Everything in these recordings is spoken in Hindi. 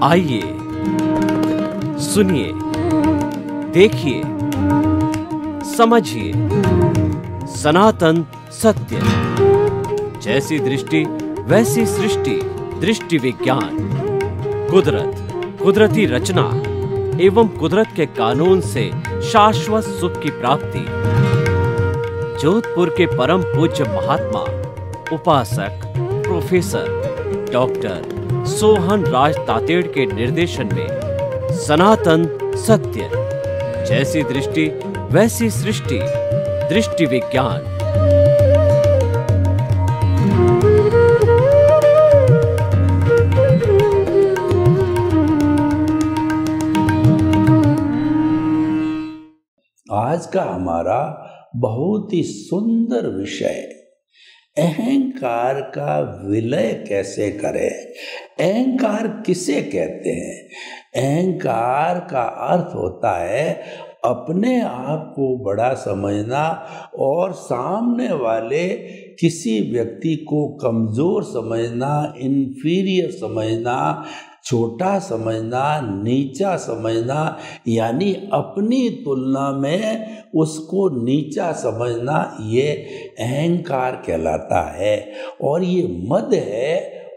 आइए सुनिए, देखिए, समझिए सनातन सत्य। जैसी दृष्टि वैसी सृष्टि, दृष्टि विज्ञान। कुदरत, कुदरती रचना एवं कुदरत के कानून से शाश्वत सुख की प्राप्ति। जोधपुर के परम पूज्य महात्मा उपासक प्रोफेसर डॉक्टर सोहन राज तातेड़ के निर्देशन में सनातन सत्य। जैसी दृष्टि वैसी सृष्टि, दृष्टि विज्ञान। आज का हमारा बहुत ही सुंदर विषय, अहंकार का विलय कैसे करें। अहंकार किसे कहते हैं? अहंकार का अर्थ होता है अपने आप को बड़ा समझना और सामने वाले किसी व्यक्ति को कमजोर समझना, इन्फीरियर समझना, छोटा समझना, नीचा समझना, यानी अपनी तुलना में उसको नीचा समझना, ये अहंकार कहलाता है। और ये मद है,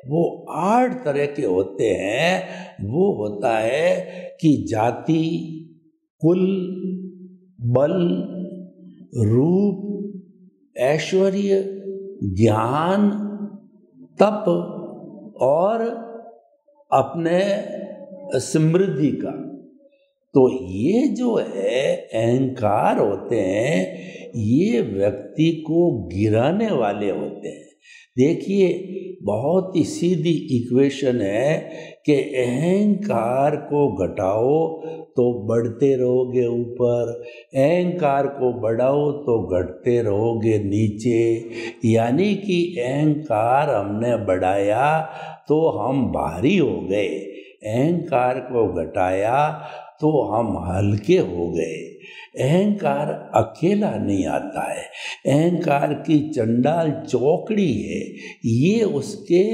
वो 8 तरह के होते हैं। वो होता है कि जाति, कुल, बल, रूप, ऐश्वर्य, ज्ञान, तप और अपने समृद्धि का। तो ये जो है अहंकार होते हैं, ये व्यक्ति को गिराने वाले होते हैं। देखिए, बहुत ही सीधी इक्वेशन है कि अहंकार को घटाओ तो बढ़ते रहोगे ऊपर, अहंकार को बढ़ाओ तो घटते रहोगे नीचे। यानी कि अहंकार हमने बढ़ाया तो हम भारी हो गए, अहंकार को घटाया तो हम हल्के हो गए। अहंकार अकेला नहीं आता है, अहंकार की चंडाल चौकड़ी है। ये उसके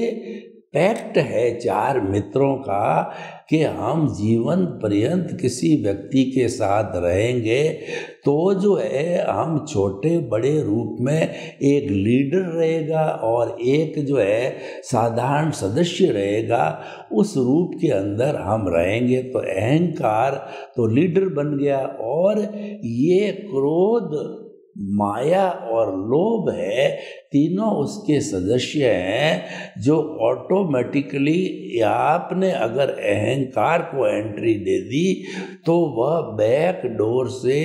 पैक्ट है 4 मित्रों का कि हम जीवन पर्यंत किसी व्यक्ति के साथ रहेंगे तो जो है हम छोटे बड़े रूप में एक लीडर रहेगा और एक जो है साधारण सदस्य रहेगा। उस रूप के अंदर हम रहेंगे तो अहंकार तो लीडर बन गया। और ये क्रोध, माया और लोभ है, तीनों उसके सदस्य हैं जो ऑटोमेटिकली आपने अगर अहंकार को एंट्री दे दी तो वह बैक डोर से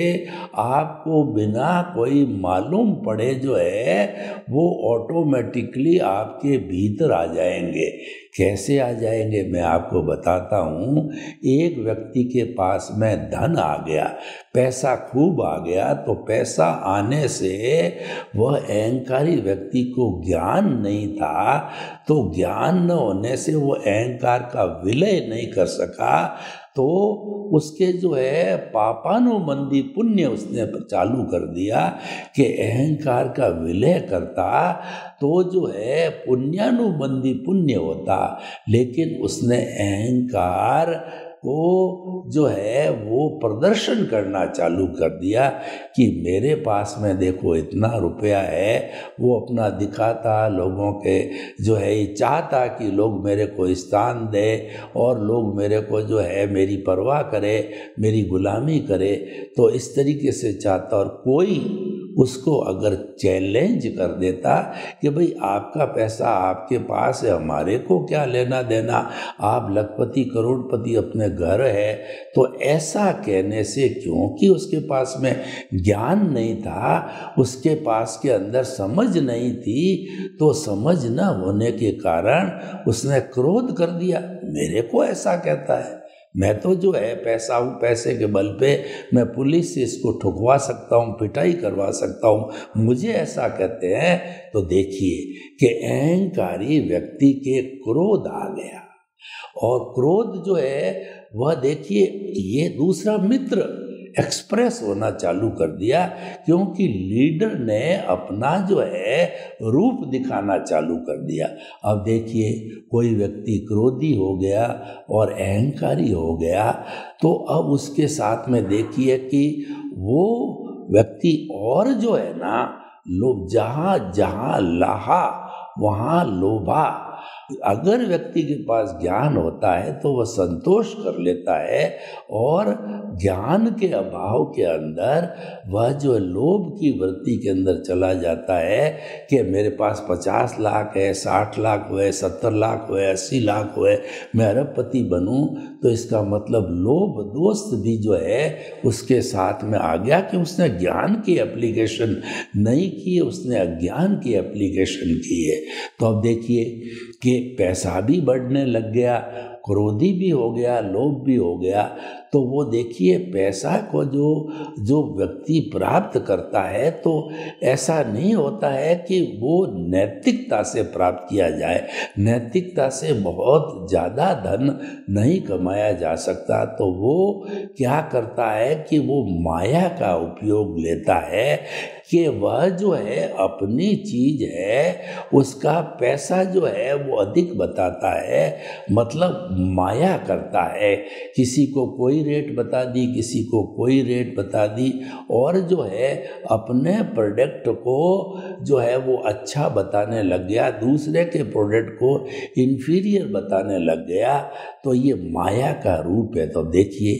आपको बिना कोई मालूम पड़े जो है वो ऑटोमेटिकली आपके भीतर आ जाएंगे। कैसे आ जाएंगे मैं आपको बताता हूँ। एक व्यक्ति के पास में धन आ गया, पैसा खूब आ गया, तो पैसा आने से वह अहंकारी व्यक्ति को ज्ञान नहीं था, तो ज्ञान न होने से वो अहंकार का विलय नहीं कर सका। तो उसके जो है पापानुबंधी पुण्य उसने चालू कर दिया कि अहंकार का विलय करता तो जो है पुण्यानुबंधी पुण्य होता। लेकिन उसने अहंकार को जो है वो प्रदर्शन करना चालू कर दिया कि मेरे पास में देखो इतना रुपया है। वो अपना दिखाता, लोगों के जो है ये चाहता कि लोग मेरे को स्थान दे और लोग मेरे को जो है मेरी परवाह करे, मेरी गुलामी करे। तो इस तरीके से चाहता। और कोई उसको अगर चैलेंज कर देता कि भाई आपका पैसा आपके पास है, हमारे को क्या लेना देना, आप लखपति करोड़पति, अपने घर है, तो ऐसा कहने से, क्योंकि उसके पास में ज्ञान नहीं था, उसके पास के अंदर समझ नहीं थी, तो समझ न होने के कारण उसने क्रोध कर दिया। मेरे को ऐसा कहता है, मैं तो जो है पैसा हूँ, पैसे के बल पे मैं पुलिस से इसको ठुकवा सकता हूँ, पिटाई करवा सकता हूँ, मुझे ऐसा कहते हैं। तो देखिए कि अहंकारी व्यक्ति के क्रोध आ गया। और क्रोध जो है वह देखिए, ये दूसरा मित्र एक्सप्रेस होना चालू कर दिया, क्योंकि लीडर ने अपना जो है रूप दिखाना चालू कर दिया। अब देखिए, कोई व्यक्ति क्रोधी हो गया और अहंकारी हो गया, तो अब उसके साथ में देखिए कि वो व्यक्ति और जो है ना, लोभ, जहाँ जहाँ लाहा वहाँ लोभा। अगर व्यक्ति के पास ज्ञान होता है तो वह संतोष कर लेता है, और ज्ञान के अभाव के अंदर वह जो लोभ की वृत्ति के अंदर चला जाता है कि मेरे पास 50 लाख है, 60 लाख हुए, 70 लाख हुए, 80 लाख हुए, मैं अरबपति बनूं, तो इसका मतलब लोभ दोस्त भी जो है उसके साथ में आ गया कि उसने ज्ञान की एप्लीकेशन नहीं की, उसने अज्ञान की एप्लीकेशन की है। तो अब देखिए कि पैसा भी बढ़ने लग गया, क्रोधी भी हो गया, लोभ भी हो गया। तो वो देखिए, पैसा को जो व्यक्ति प्राप्त करता है, तो ऐसा नहीं होता है कि वो नैतिकता से प्राप्त किया जाए। नैतिकता से बहुत ज़्यादा धन नहीं कमाया जा सकता। तो वो क्या करता है कि वो माया का उपयोग लेता है कि वह जो है अपनी चीज है, उसका पैसा जो है वो अधिक बताता है, मतलब माया करता है। किसी को कोई रेट बता दी, किसी को कोई रेट बता दी, और जो है अपने प्रोडक्ट को जो है वो अच्छा बताने लग गया, दूसरे के प्रोडक्ट को इन्फीरियर बताने लग गया। तो ये माया का रूप है। तो देखिए,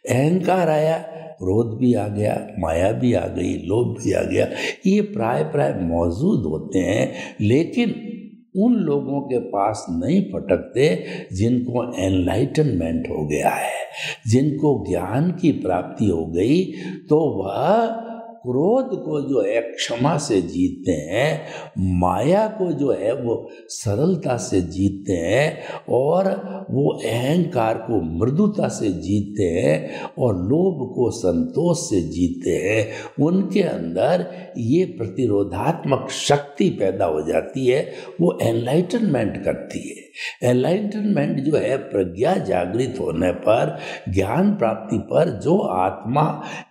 अहंकार आया, क्रोध भी आ गया, माया भी आ गई, लोभ भी आ गया। ये प्राय मौजूद होते हैं, लेकिन उन लोगों के पास नहीं फटकते जिनको एनलाइटनमेंट हो गया है, जिनको ज्ञान की प्राप्ति हो गई। तो वह क्रोध को जो है क्षमा से जीतते हैं, माया को जो है वो सरलता से जीतते हैं, और वो अहंकार को मृदुता से जीतते हैं, और लोभ को संतोष से जीतते हैं। उनके अंदर ये प्रतिरोधात्मक शक्ति पैदा हो जाती है, वो एनलाइटनमेंट करती है। एनलाइटनमेंट जो है प्रज्ञा जागृत होने पर, ज्ञान प्राप्ति पर, जो आत्मा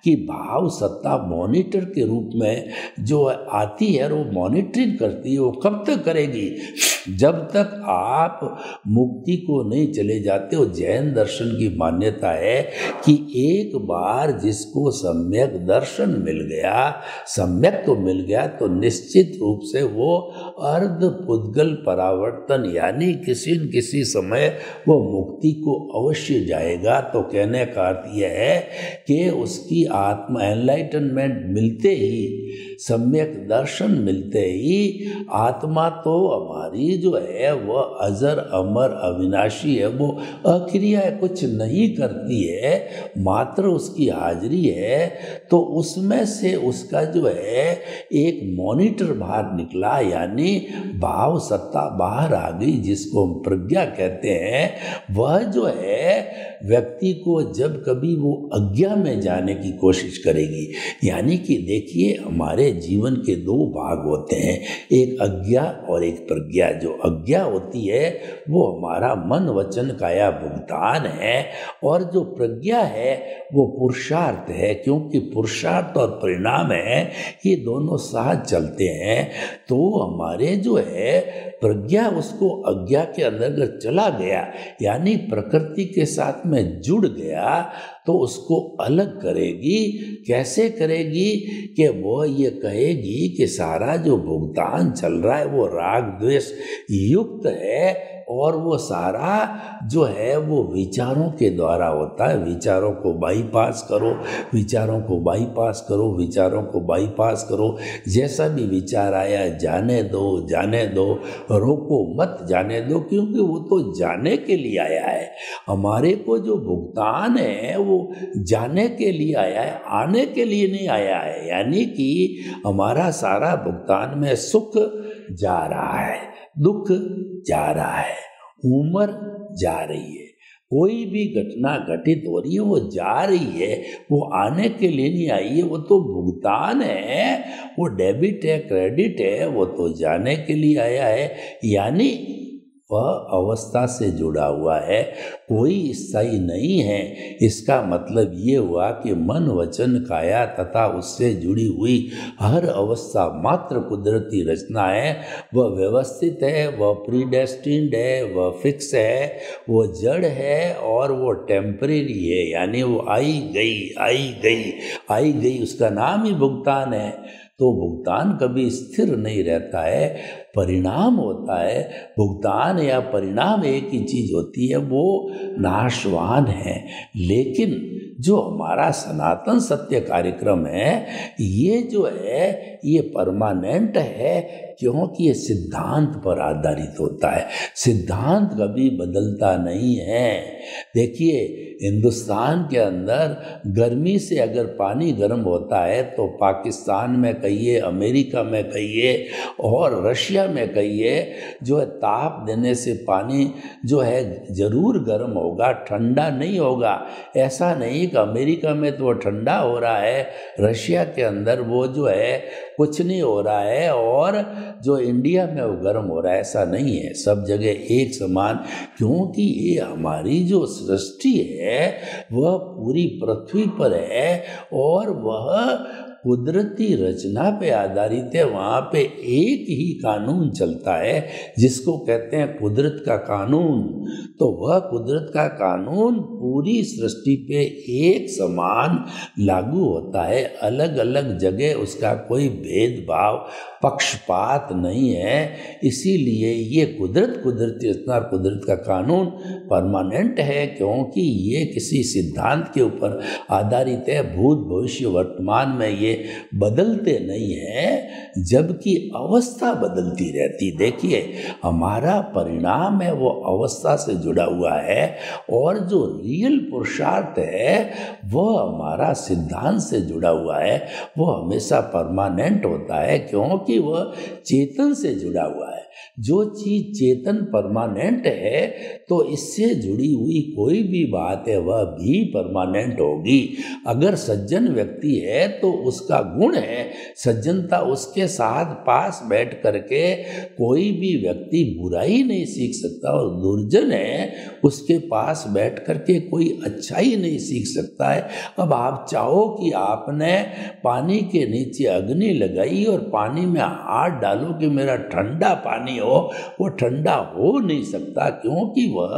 की भाव सत्ता मॉनिटर के रूप में जो आती है, वो मॉनिटरिंग करती है। वो कब तक करेगी? जब तक आप मुक्ति को नहीं चले जाते हो। जैन दर्शन की मान्यता है कि एक बार जिसको सम्यक दर्शन मिल गया, सम्यक तो मिल गया, तो निश्चित रूप से वो अर्ध पुद्गल परावर्तन, यानी किसी न किसी समय वो मुक्ति को अवश्य जाएगा। तो कहने का अर्थ यह है कि उसकी आत्मा एनलाइटनमेंट मिलते ही, सम्यक दर्शन मिलते ही, आत्मा तो हमारी जो है वह अजर अमर अविनाशी है, वो अक्रिया है, कुछ नहीं करती है, मात्र उसकी हाजिरी है। तो उसमें से उसका जो है एक मॉनिटर बाहर निकला, यानी भाव सत्ता बाहर आ गई, जिसको हम प्रज्ञा कहते हैं। वह जो है व्यक्ति को जब कभी वो अज्ञा में जाने की कोशिश करेगी, यानी कि देखिए हमारे जीवन के दो भाग होते हैं, एक अज्ञा और एक प्रज्ञा। जो अज्ञा होती है वो हमारा मन वचन काया भुगतान है, और जो प्रज्ञा है वो पुरुषार्थ है, क्योंकि पुरुषार्थ और परिणाम है, ये दोनों साथ चलते हैं। तो हमारे जो है प्रज्ञा उसको अज्ञा के अंदर अगर चला गया, यानी प्रकृति के साथ में जुड़ गया, तो उसको अलग करेगी। कैसे करेगी? कि वो ये कहेगी कि सारा जो भुगतान चल रहा है वो राग द्वेष युक्त है, और वो सारा जो है वो विचारों के द्वारा होता है। विचारों को बाईपास करो, विचारों को बाईपास करो, विचारों को बाईपास करो। जैसा भी विचार आया जाने दो, जाने दो, रोको मत, जाने दो, क्योंकि वो तो जाने के लिए आया है। हमारे को जो भुगतान है वो जाने के लिए आया है, आने के लिए नहीं आया है। यानी कि हमारा सारा भुगतान में सुख जा रहा है, दुख जा रहा है, उम्र जा रही है, कोई भी घटना घटित हो रही है वो जा रही है, वो आने के लिए नहीं आई है। वो तो भुगतान है, वो डेबिट है, क्रेडिट है, वो तो जाने के लिए आया है। यानी वह अवस्था से जुड़ा हुआ है, कोई स्थायी नहीं है। इसका मतलब ये हुआ कि मन, वचन, काया तथा उससे जुड़ी हुई हर अवस्था मात्र कुदरती रचना है। वह व्यवस्थित है, वह प्रीडेस्टिन्ड है, वह फिक्स है, वो जड़ है और वो टेम्परेरी है, यानी वो आई गई, उसका नाम ही भुगतान है। तो भुगतान कभी स्थिर नहीं रहता है, परिणाम होता है। भुगतान या परिणाम एक ही चीज होती है, वो नाशवान है। लेकिन जो हमारा सनातन सत्य कार्यक्रम है, ये जो है ये परमानेंट है, क्योंकि ये सिद्धांत पर आधारित होता है। सिद्धांत कभी बदलता नहीं है। देखिए, हिंदुस्तान के अंदर गर्मी से अगर पानी गर्म होता है तो पाकिस्तान में कहिए, अमेरिका में कहिए और रशिया में कहिए, जो है ताप देने से पानी जो है जरूर गर्म होगा, ठंडा नहीं होगा। ऐसा नहीं कि अमेरिका में तो ठंडा हो रहा है, रशिया के अंदर वो जो है कुछ नहीं हो रहा है, और जो इंडिया में वो गर्म हो रहा है, ऐसा नहीं है। सब जगह एक समान, क्योंकि ये हमारी जो सृष्टि है वह पूरी पृथ्वी पर है और वह कुदरती रचना पे आधारित है। वहाँ पे एक ही कानून चलता है जिसको कहते हैं कुदरत का कानून। तो वह कुदरत का कानून पूरी सृष्टि पे एक समान लागू होता है। अलग अलग जगह उसका कोई भेदभाव, पक्षपात नहीं है। इसीलिए ये कुदरती रचना, कुदरत का कानून परमानेंट है, क्योंकि ये किसी सिद्धांत के ऊपर आधारित है। भूत, भविष्य, वर्तमान में ये बदलते नहीं है, जबकि अवस्था बदलती रहती। देखिए, हमारा परिणाम है वो अवस्था से जुड़ा हुआ है, और जो रियल पुरुषार्थ है वह हमारा सिद्धांत से जुड़ा हुआ है। वो हमेशा परमानेंट होता है, क्योंकि वह चेतन से जुड़ा हुआ है। जो चीज चेतन परमानेंट है, तो इससे जुड़ी हुई कोई भी बात है वह भी परमानेंट होगी। अगर सज्जन व्यक्ति है तो उसका गुण है सज्जनता, उसके साथ पास बैठ करके कोई भी व्यक्ति बुराई नहीं सीख सकता, और दुर्जन है उसके पास बैठ करके कोई अच्छाई नहीं सीख सकता है। अब आप चाहो कि आपने पानी के नीचे अग्नि लगाई और पानी में हाथ डालो कि मेरा ठंडा पानी हो, वो ठंडा हो नहीं सकता, क्योंकि वह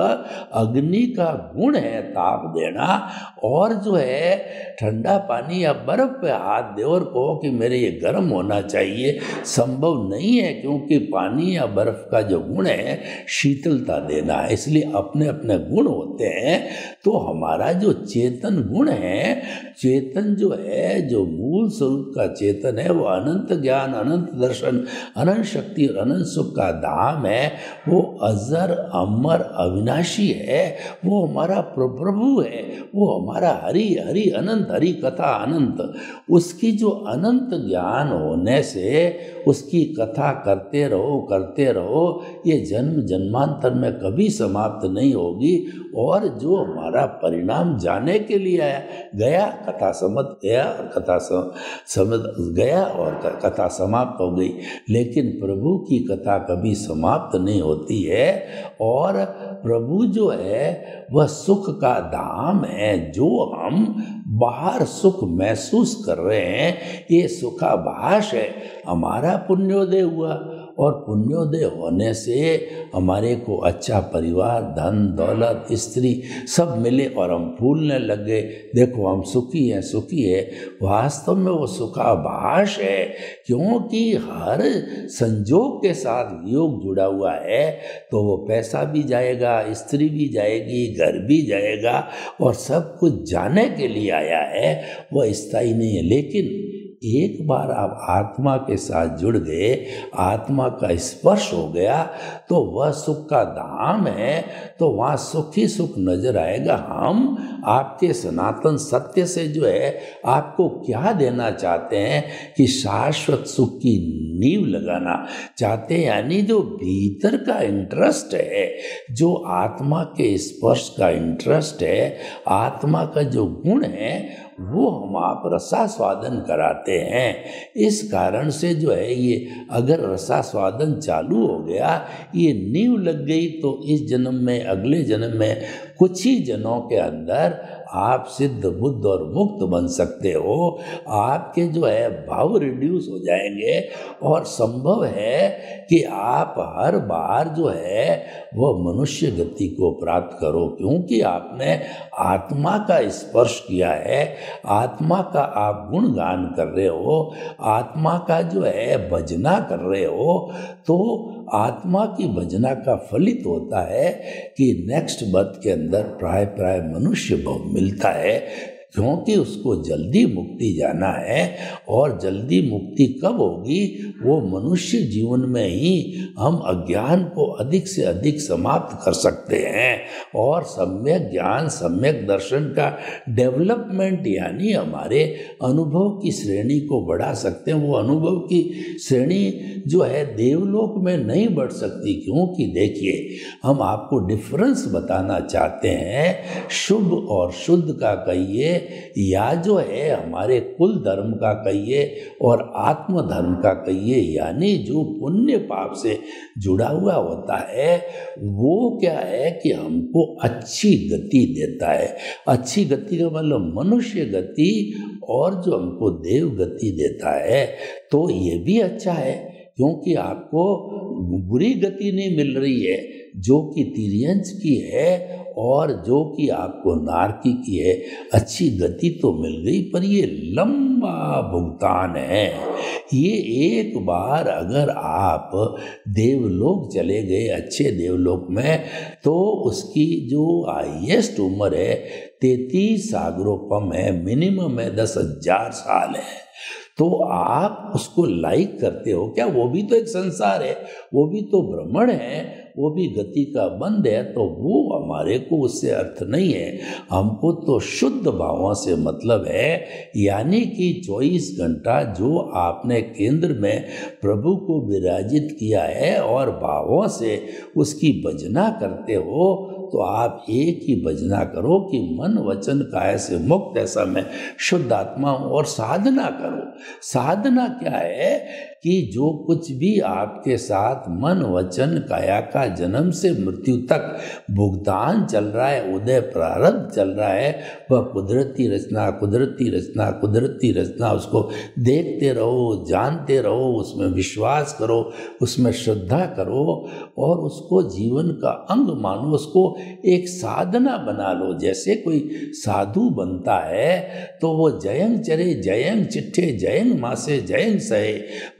अग्नि का गुण है ताप देना। और जो है ठंडा पानी या बर्फ पे हाथ दे और कहो कि मेरे ये गर्म होना चाहिए, संभव नहीं है, क्योंकि पानी या बर्फ का जो गुण है शीतलता देना है। इसलिए अपने अपने गुण होते हैं। तो हमारा जो चेतन गुण है, चेतन जो है, जो मूल स्वरूप का चेतन है, वो अनंत ज्ञान, अनंत दर्शन, अनंत शक्ति और अनंत सुख का धाम है। वो अजर, अमर, अविनाशी है। वो हमारा प्रभु है। वो हमारा हरि, हरि अनंत, हरि कथा अनंत। उसकी जो अनंत ज्ञान होने से उसकी कथा करते रहो, ये जन्म जन्मांतर में कभी समाप्त नहीं होगी। और जो हमारा परिणाम जाने के लिए आया गया, कथा समझ गया और कथा समझ गया और कथा समाप्त हो गई। लेकिन प्रभु की कथा कभी समाप्त नहीं होती है। और प्रभु जो है वह सुख का धाम है। जो हम बाहर सुख महसूस कर रहे हैं, ये सुखाभास है। हमारा पुण्योदय हुआ, और पुण्योदय होने से हमारे को अच्छा परिवार, धन दौलत, स्त्री सब मिले और हम फूलने लगे। देखो हम सुखी है। वास्तव में वो सुखाभास है, क्योंकि हर संजोग के साथ योग जुड़ा हुआ है। तो वो पैसा भी जाएगा, स्त्री भी जाएगी, घर भी जाएगा, और सब कुछ जाने के लिए आया है, वह स्थायी नहीं है। लेकिन एक बार आप आत्मा के साथ जुड़ गए, आत्मा का स्पर्श हो गया, तो वह सुख का धाम है। तो वहाँ सुख ही सुख नजर आएगा। हम आपके सनातन सत्य से जो है आपको क्या देना चाहते हैं कि शाश्वत सुख की नींव लगाना चाहते हैं, यानी जो भीतर का इंटरेस्ट है, जो आत्मा के स्पर्श का इंटरेस्ट है, आत्मा का जो गुण है, वो हम आप रसास्वादन कराते जाते हैं। इस कारण से जो है ये अगर रसास्वादन चालू हो गया, ये नींव लग गई, तो इस जन्म में, अगले जन्म में, कुछ ही जनों के अंदर आप सिद्ध बुद्ध और मुक्त बन सकते हो। आपके जो है भाव रिड्यूस हो जाएंगे और संभव है कि आप हर बार जो है वह मनुष्य गति को प्राप्त करो, क्योंकि आपने आत्मा का स्पर्श किया है, आत्मा का आप गुणगान कर रहे हो, आत्मा का जो है भजना कर रहे हो। तो आत्मा की भजना का फलित होता है कि नेक्स्ट बर्थ के अंदर प्राय मनुष्य भाव मिलता है, क्योंकि उसको जल्दी मुक्ति जाना है। और जल्दी मुक्ति कब होगी? वो मनुष्य जीवन में ही हम अज्ञान को अधिक से अधिक समाप्त कर सकते हैं और सम्यक ज्ञान, सम्यक दर्शन का डेवलपमेंट, यानी हमारे अनुभव की श्रेणी को बढ़ा सकते हैं। वो अनुभव की श्रेणी जो है देवलोक में नहीं बढ़ सकती, क्योंकि देखिए हम आपको डिफरेंस बताना चाहते हैं, शुभ और शुद्ध का कहिए, या जो है हमारे कुल धर्म का कहिए और आत्म धर्म का कहिए, यानी जो पुण्य पाप से जुड़ा हुआ होता है, वो क्या है कि हमको अच्छी गति देता है। अच्छी गति का मतलब मनुष्य गति, और जो हमको देव गति देता है, तो ये भी अच्छा है, क्योंकि आपको बुरी गति नहीं मिल रही है जो कि तिर्यंच की है और जो कि आपको नारकी की है। अच्छी गति तो मिल गई, पर ये लंबा भुगतान है। ये एक बार अगर आप देवलोक चले गए, अच्छे देवलोक में, तो उसकी जो हाईएस्ट उम्र है 33 सागरोपम है, मिनिमम है 10,000 साल है। तो आप उसको लाइक करते हो क्या? वो भी तो एक संसार है, वो भी तो भ्रमण है, वो भी गति का बंध है। तो वो हमारे को उससे अर्थ नहीं है, हमको तो शुद्ध भावों से मतलब है। यानी कि 24 घंटा जो आपने केंद्र में प्रभु को विराजित किया है और भावों से उसकी भजना करते हो, तो आप एक ही भजना करो कि मन वचन काया से मुक्त, ऐसा मैं शुद्ध आत्मा हूँ। और साधना करो। साधना क्या है कि जो कुछ भी आपके साथ मन वचन काया का जन्म से मृत्यु तक भुगतान चल रहा है, उदय प्रारब्ध चल रहा है, वह कुदरती रचना, कुदरती रचना, कुदरती रचना, उसको देखते रहो, जानते रहो, उसमें विश्वास करो, उसमें श्रद्धा करो और उसको जीवन का अंग मानो, उसको एक साधना बना लो। जैसे कोई साधु बनता है तो वो जयंग चरे जयंग चिट्ठे जयंग मासे जयंग सहे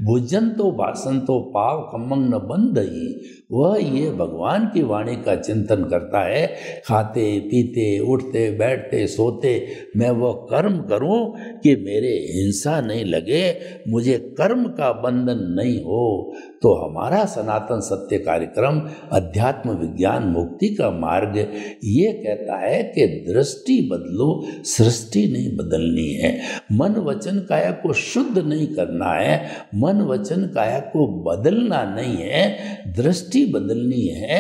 भुजन तो भाषण तो पाव खमंग न बंधई। वह ये भगवान की वाणी का चिंतन करता है, खाते पीते उठते बैठते सोते मैं वो कर्म करूं कि मेरे हिंसा नहीं लगे, मुझे कर्म का बंधन नहीं हो। तो हमारा सनातन सत्य कार्यक्रम अध्यात्म विज्ञान मुक्ति का मार्ग ये कहता है कि दृष्टि बदलो, सृष्टि नहीं बदलनी है। मन वचन काया को शुद्ध नहीं करना है, मन वचन काया को बदलना नहीं है, दृष्टि बदलनी है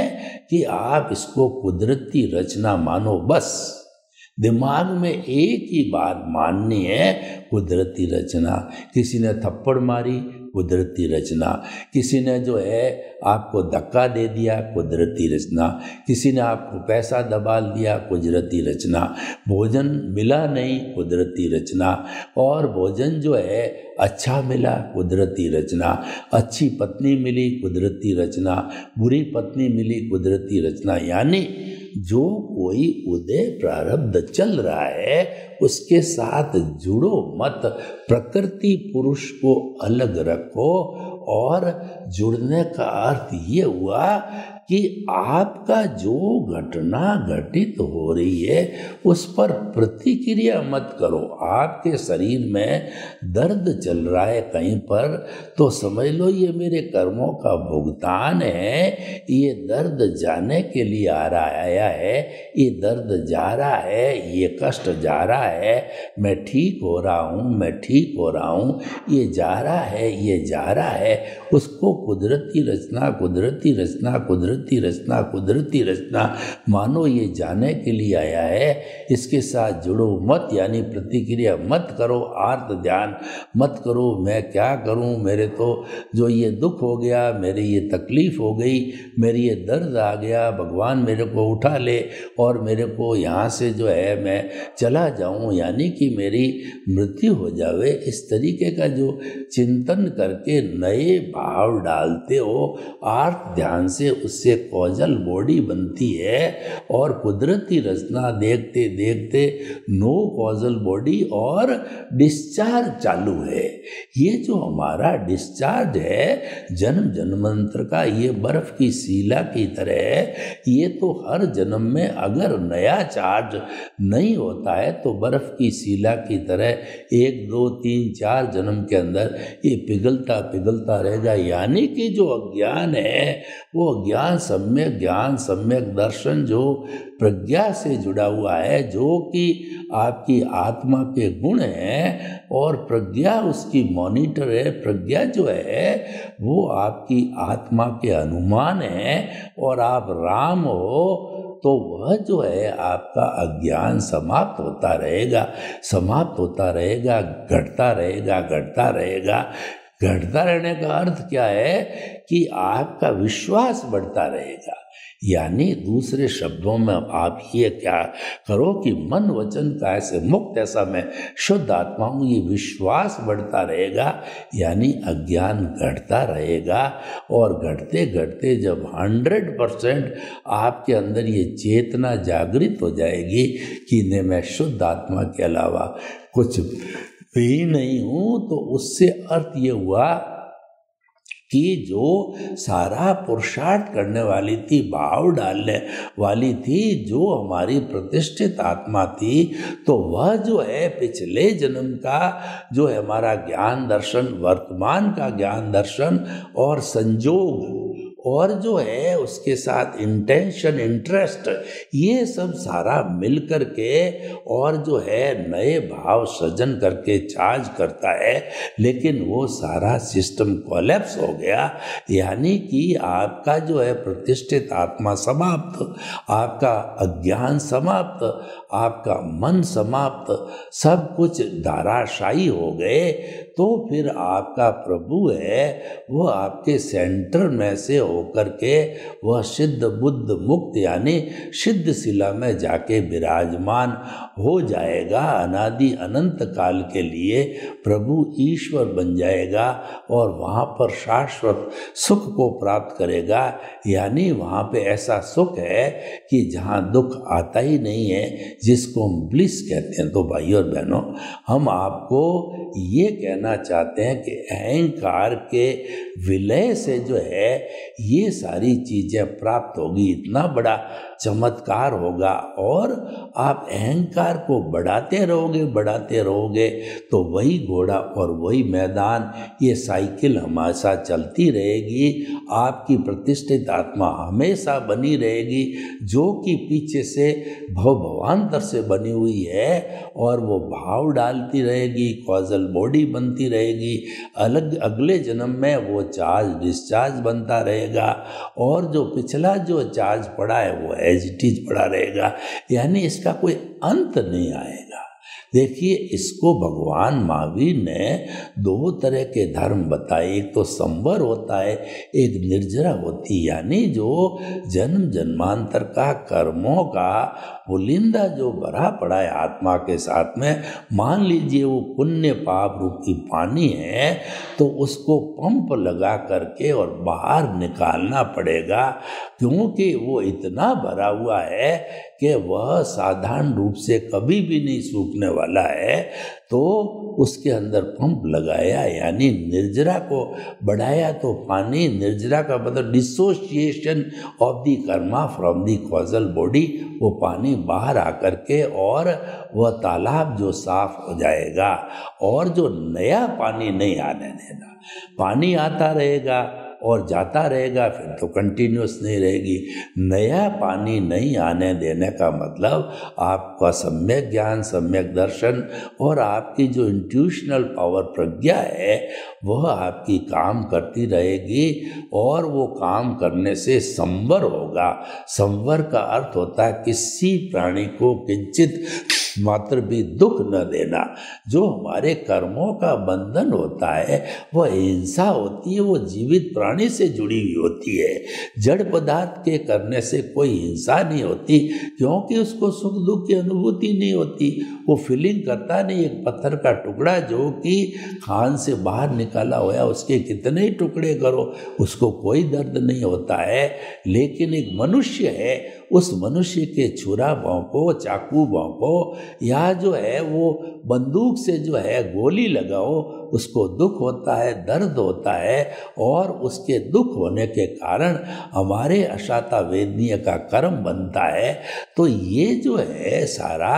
कि आप इसको कुदरती रचना मानो। बस दिमाग में एक ही बात माननी है, कुदरती रचना। किसी ने थप्पड़ मारी, कुदरती रचना। किसी ने जो है आपको धक्का दे दिया, कुदरती रचना। किसी ने आपको पैसा दबा दिया, कुदरती रचना। भोजन मिला नहीं, कुदरती रचना। और भोजन जो है अच्छा मिला, कुदरती रचना। अच्छी पत्नी मिली, कुदरती रचना। बुरी पत्नी मिली, कुदरती रचना। यानी जो कोई उदय प्रारब्ध चल रहा है उसके साथ जुड़ो मत, प्रकृति पुरुष को अलग रखो। और जुड़ने का अर्थ ये हुआ कि आपका जो घटना घटित हो रही है उस पर प्रतिक्रिया मत करो। आपके शरीर में दर्द चल रहा है कहीं पर, तो समझ लो ये मेरे कर्मों का भुगतान है, ये दर्द जाने के लिए आया है, ये दर्द जा रहा है, ये कष्ट जा रहा है, मैं ठीक हो रहा हूँ, मैं ठीक हो रहा हूँ, ये जा रहा है, ये जा रहा है। उसको कुदरती रचना, कुदरती रचना, कुदरती कुदरती रचना, कुदरती रचना, मानो ये जाने के लिए आया है। इसके साथ जुड़ो मत, यानी प्रतिक्रिया मत करो, आर्त ध्यान मत करो, मैं क्या करूं, मेरे तो जो ये दुख हो गया, मेरी ये तकलीफ हो गई, मेरी ये दर्द आ गया, भगवान मेरे को उठा ले और मेरे को यहाँ से जो है मैं चला जाऊं, यानी कि मेरी मृत्यु हो जावे। इस तरीके का जो चिंतन करके नए भाव डालते हो आर्त ध्यान से, उससे कॉजल बॉडी बनती है और कुदरती रचना देखते देखते नो कॉजल बॉडी और डिस्चार्ज चालू है। ये जो हमारा डिस्चार्ज है जन्म जन्मांतर का, ये बर्फ की सीला की तरह है। ये तो हर जन्म में अगर नया चार्ज नहीं होता है तो बर्फ की सीला की तरह 1 2 3 4 जन्म के अंदर ये पिघलता पिघलता रहेगा। यानी कि जो अज्ञान है वो अज्ञान सम्यक दर्शन जो प्रज्ञा से जुड़ा हुआ है, जो कि आपकी आत्मा के गुण हैं और प्रज्ञा उसकी मॉनिटर है। प्रज्ञा जो है वो आपकी आत्मा के अनुमान है और आप राम हो तो वह जो है आपका अज्ञान समाप्त होता रहेगा, समाप्त होता रहेगा, घटता रहेगा, घटता रहेगा। घटता रहने का अर्थ क्या है कि आपका विश्वास बढ़ता रहेगा। यानी दूसरे शब्दों में आप ये क्या करो कि मन वचन काया से मुक्त ऐसा मैं शुद्ध आत्मा हूँ, ये विश्वास बढ़ता रहेगा, यानी अज्ञान घटता रहेगा। और घटते घटते जब 100% आपके अंदर ये चेतना जागृत हो जाएगी कि नहीं मैं शुद्ध आत्मा के अलावा कुछ भी नहीं हूँ, तो उससे अर्थ ये हुआ कि जो सारा पुरुषार्थ करने वाली थी, भाव डालने वाली थी, जो हमारी प्रतिष्ठित आत्मा थी, तो वह जो है पिछले जन्म का जो है हमारा ज्ञान दर्शन, वर्तमान का ज्ञान दर्शन और संजोग और जो है उसके साथ इंटेंशन, इंटरेस्ट, ये सब सारा मिल कर के और जो है नए भाव सृजन करके चार्ज करता है। लेकिन वो सारा सिस्टम कोलैप्स हो गया, यानी कि आपका जो है प्रतिष्ठित आत्मा समाप्त, आपका अज्ञान समाप्त, आपका मन समाप्त, सब कुछ धाराशायी हो गए। तो फिर आपका प्रभु है वो आपके सेंटर में से होकर के वह सिद्ध बुद्ध मुक्त यानी सिद्ध शिला में जाके विराजमान हो जाएगा। अनादि अनंत काल के लिए प्रभु ईश्वर बन जाएगा और वहाँ पर शाश्वत सुख को प्राप्त करेगा। यानी वहाँ पे ऐसा सुख है कि जहाँ दुख आता ही नहीं है, जिसको हम ब्लिस कहते हैं। तो भाई और बहनों, हम आपको ये कहना चाहते हैं कि अहंकार के विलय से जो है ये सारी चीज़ें प्राप्त होगी, इतना बड़ा चमत्कार होगा। और आप अहंकार को बढ़ाते रहोगे तो वही घोड़ा और वही मैदान, ये साइकिल हमेशा चलती रहेगी। आपकी प्रतिष्ठित आत्मा हमेशा बनी रहेगी, जो कि पीछे से भवांतर से बनी हुई है, और वो भाव डालती रहेगी, कॉजल बॉडी बनती रहेगी। अगले जन्म में वो चार्ज डिस्चार्ज बनता रहेगा, और जो पिछला जो चार्ज पड़ा है वो एज इट इज पड़ा रहेगा। यानी इसका कोई अंत नहीं आएगा। देखिए, इसको भगवान महावीर ने 2 तरह के धर्म बताए। एक तो संवर होता है, एक निर्जरा होती, यानी जो जन्म जन्मांतर का कर्मों का पुलिंदा जो भरा पड़ा है आत्मा के साथ में, मान लीजिए वो पुण्य पाप रूपी पानी है, तो उसको पंप लगा करके और बाहर निकालना पड़ेगा, क्योंकि वो इतना भरा हुआ है कि वह साधारण रूप से कभी भी नहीं सूखने वाला है। तो उसके अंदर पंप लगाया, यानी निर्जरा को बढ़ाया। तो पानी, निर्जरा का मतलब dissociation of the Karma from the causal body, वो पानी बाहर आकर के और वह तालाब जो साफ हो जाएगा, और जो नया पानी नहीं आने देना। पानी आता रहेगा और जाता रहेगा फिर तो कंटिन्यूस नहीं रहेगी। नया पानी नहीं आने देने का मतलब आपका सम्यक ज्ञान, सम्यक दर्शन और आपकी जो इंट्यूशनल पावर प्रज्ञा है वह आपकी काम करती रहेगी और वो काम करने से संवर होगा। संवर का अर्थ होता है किसी प्राणी को किंचित मात्र भी दुख न देना। जो हमारे कर्मों का बंधन होता है वह हिंसा होती है, वो जीवित प्राणी से जुड़ी हुई होती है। जड़ पदार्थ के करने से कोई हिंसा नहीं होती क्योंकि उसको सुख दुख की अनुभूति नहीं होती, वो फीलिंग करता नहीं। एक पत्थर का टुकड़ा जो कि खान से बाहर निकाला हुआ उसके कितने ही टुकड़े करो उसको कोई दर्द नहीं होता है। लेकिन एक मनुष्य है, उस मनुष्य के छुरा भौंको, चाकू भौंको या जो है वो बंदूक से जो है गोली लगाओ, उसको दुख होता है, दर्द होता है और उसके दुख होने के कारण हमारे अशाता वेदनीय का कर्म बनता है। तो ये जो है सारा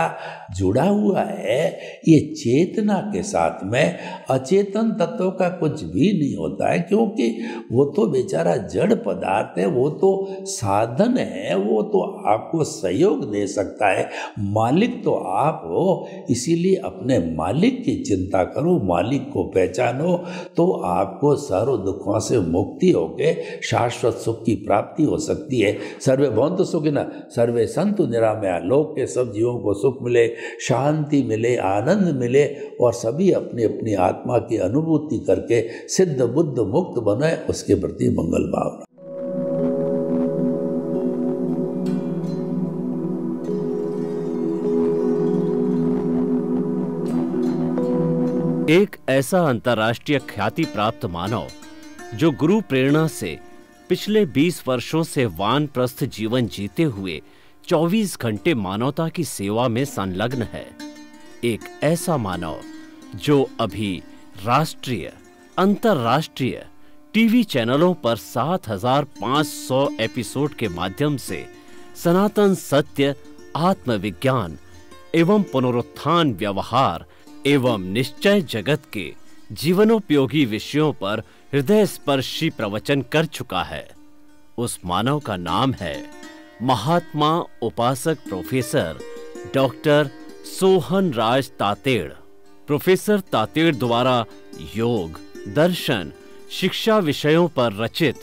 जुड़ा हुआ है, ये चेतना के साथ में अचेतन तत्वों का कुछ भी नहीं होता है क्योंकि वो तो बेचारा जड़ पदार्थ है, वो तो साधन है, वो तो आपको सहयोग दे सकता है। मालिक तो आप हो, इसीलिए अपने मालिक की चिंता करो, मालिक को पहचानो तो आपको सर्व दुखों से मुक्ति होके शाश्वत सुख की प्राप्ति हो सकती है। सर्वे भवन्तु सुखिनः, सर्वे सन्तु निरामया। लोक के सब जीवों को सुख मिले, शांति मिले, आनंद मिले और सभी अपनी अपनी आत्मा की अनुभूति करके सिद्ध बुद्ध मुक्त बने, उसके प्रति मंगल भावना। एक ऐसा अंतर्राष्ट्रीय ख्याति प्राप्त मानव जो गुरु प्रेरणा से पिछले 20 वर्षों से वानप्रस्थ जीवन जीते हुए 24 घंटे मानवता की सेवा में संलग्न है। एक ऐसा मानव जो अभी राष्ट्रीय, अंतर्राष्ट्रीय टीवी चैनलों पर 7,500 एपिसोड के माध्यम से सनातन सत्य, आत्मविज्ञान एवं पुनरुत्थान व्यवहार एवं निश्चय जगत के जीवनोपयोगी विषयों पर हृदय स्पर्शी प्रवचन कर चुका है। उस मानव का नाम है महात्मा उपासक प्रोफेसर डॉक्टर सोहन राज तातेड़। प्रोफेसर तातेड़ द्वारा योग, दर्शन, शिक्षा विषयों पर रचित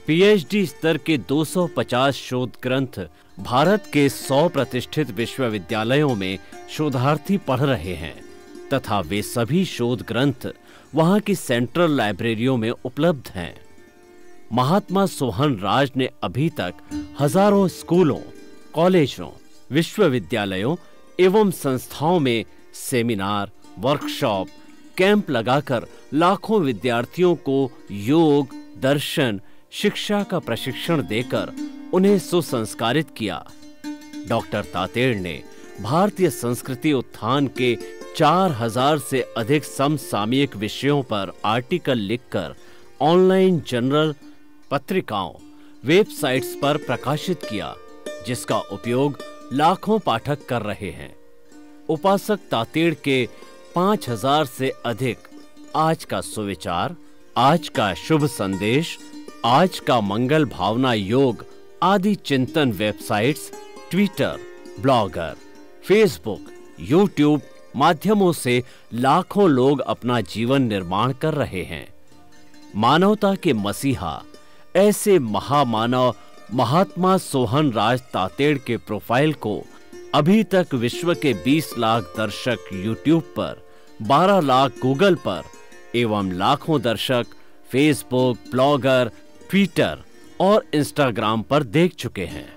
पीएचडी स्तर के 250 शोध ग्रंथ भारत के 100 प्रतिष्ठित विश्वविद्यालयों में शोधार्थी पढ़ रहे हैं तथा वे सभी शोध ग्रंथ वहां की सेंट्रल लाइब्रेरियों में उपलब्ध हैं। महात्मा सोहन राज ने अभी तक हजारों स्कूलों, कॉलेजों, विश्वविद्यालयों एवं संस्थाओं में सेमिनार, वर्कशॉप, कैंप लगाकर लाखों विद्यार्थियों को योग, दर्शन, शिक्षा का प्रशिक्षण देकर उन्हें सुसंस्कारित किया। डॉक्टर तातेड़ ने भारतीय संस्कृति उत्थान के 4000 से अधिक समसामयिक विषयों पर आर्टिकल लिखकर ऑनलाइन जर्नल, पत्रिकाओं, वेबसाइट्स पर प्रकाशित किया, जिसका उपयोग लाखों पाठक कर रहे हैं। उपासक तातेड़ के 5000 से अधिक आज का सुविचार, आज का शुभ संदेश, आज का मंगल भावना योग आदि चिंतन websites, Twitter, blogger, Facebook, YouTube माध्यमों से लाखों लोग अपना जीवन निर्माण कर रहे हैं। मानवता के मसीहा ऐसे महामानव महात्मा सोहन राज तातेड़ के प्रोफाइल को अभी तक विश्व के 20 लाख दर्शक यूट्यूब पर, 12 लाख गूगल पर एवं लाखों दर्शक फेसबुक, ब्लॉगर, ट्विटर और इंस्टाग्राम पर देख चुके हैं।